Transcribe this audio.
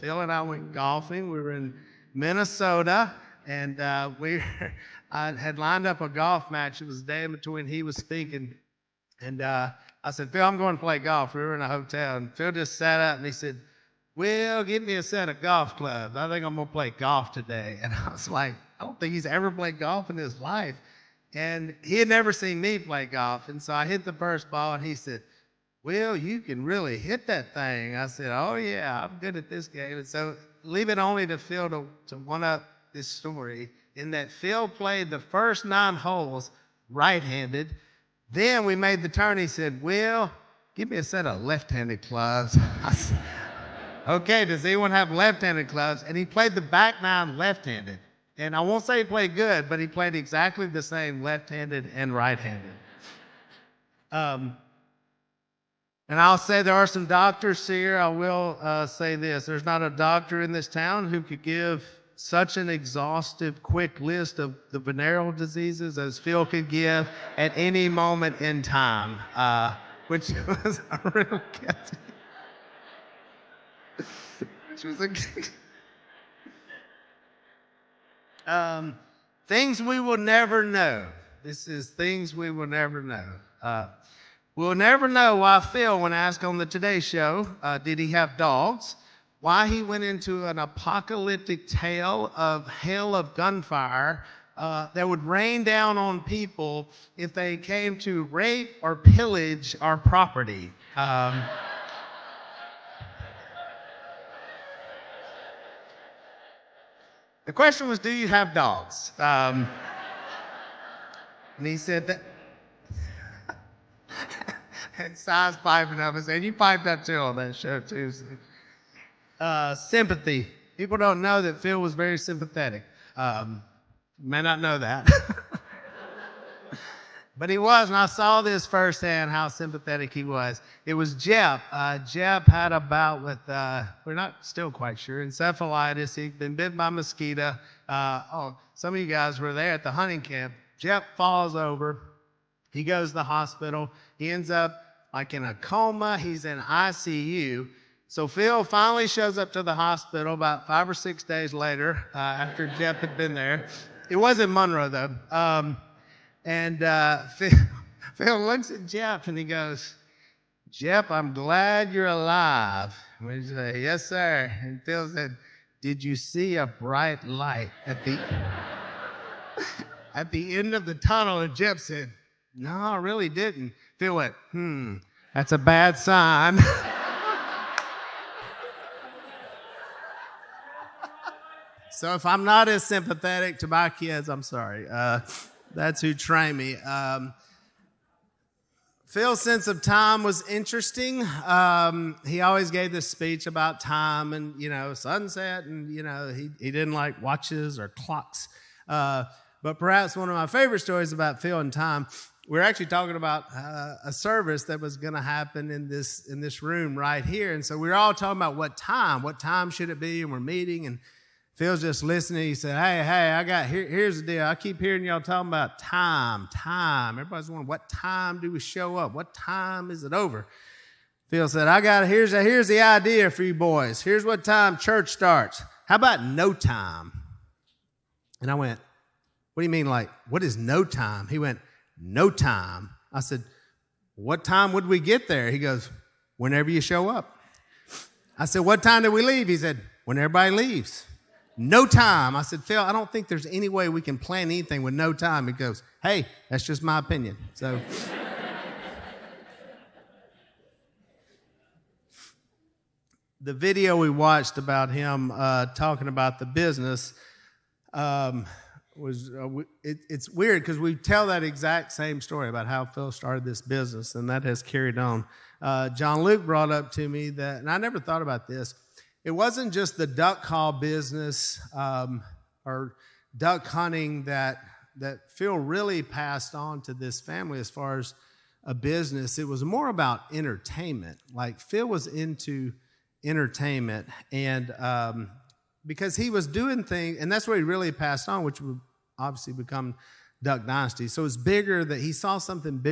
Phil and I went golfing. We were in Minnesota, and I had lined up a golf match. It was the day in between he was speaking. And I said, Phil, I'm going to play golf. We were in a hotel, and Phil just sat up and he said, Will, give me a set of golf clubs. I think I'm going to play golf today. And I was like, I don't think he's ever played golf in his life. And he had never seen me play golf. And so I hit the first ball, and he said, Will, you can really hit that thing. I said, oh, yeah, I'm good at this game. And so leave it only to Phil to one-up this story in that Phil played the first 9 holes right-handed. Then we made the turn. He said, Will, give me a set of left-handed clubs. I said, okay, does anyone have left-handed clubs? And he played the back 9 left-handed. And I won't say he played good, but he played exactly the same left-handed and right-handed. And I'll say there are some doctors here. I will say this. There's not a doctor in this town who could give such an exhaustive, quick list of the venereal diseases as Phil could give at any moment in time, which was a real guessing. Which was things we will never know. This is things we will never know. We'll never know why Phil, when asked on the Today Show, did he have dogs, why he went into an apocalyptic tale of hail of gunfire that would rain down on people if they came to rape or pillage our property. The question was, do you have dogs? And he said that. And Si's piping up and saying, you piped up too on that show too. Sympathy. People don't know that Phil was very sympathetic. You may not know that. But he was, and I saw this firsthand, how sympathetic he was. It was Jeff. Jeff had a bout with, we're not still quite sure, encephalitis. He'd been bitten by a mosquito. Some of you guys were there at the hunting camp. Jeff falls over. He goes to the hospital. He ends up like in a coma. He's in ICU. So Phil finally shows up to the hospital about 5 or 6 days later, after Jeff had been there. It wasn't Monroe, though. Phil looks at Jeff and he goes, Jeff, I'm glad you're alive. And we say, yes, sir. And Phil said, did you see a bright light at the end of the tunnel? And Jeff said, no, I really didn't. Phil went, that's a bad sign. So if I'm not as sympathetic to my kids, I'm sorry. That's who trained me. Phil's sense of time was interesting. He always gave this speech about time and, sunset, and, he didn't like watches or clocks. But perhaps one of my favorite stories about Phil and time, we're actually talking about a service that was going to happen in this room right here. And so we were all talking about what time should it be, and we're meeting, and Phil's just listening. He said, hey, here's the deal. I keep hearing y'all talking about time. Everybody's wondering, what time do we show up? What time is it over? Phil said, here's the idea for you boys. Here's what time church starts. How about no time? And I went, what do you mean, like, what is no time? He went, no time. I said, what time would we get there? He goes, whenever you show up. I said, what time do we leave? He said, when everybody leaves. No time. I said, Phil, I don't think there's any way we can plan anything with no time. He goes, hey, that's just my opinion. So the video we watched about him talking about the business it's weird because we tell that exact same story about how Phil started this business, and that has carried on. John Luke brought up to me that, and I never thought about this, it wasn't just the duck call business or duck hunting that Phil really passed on to this family as far as a business. It was more about entertainment. Like Phil was into entertainment, and because he was doing things, and that's what he really passed on, which would obviously become Duck Dynasty. So it's bigger, that he saw something bigger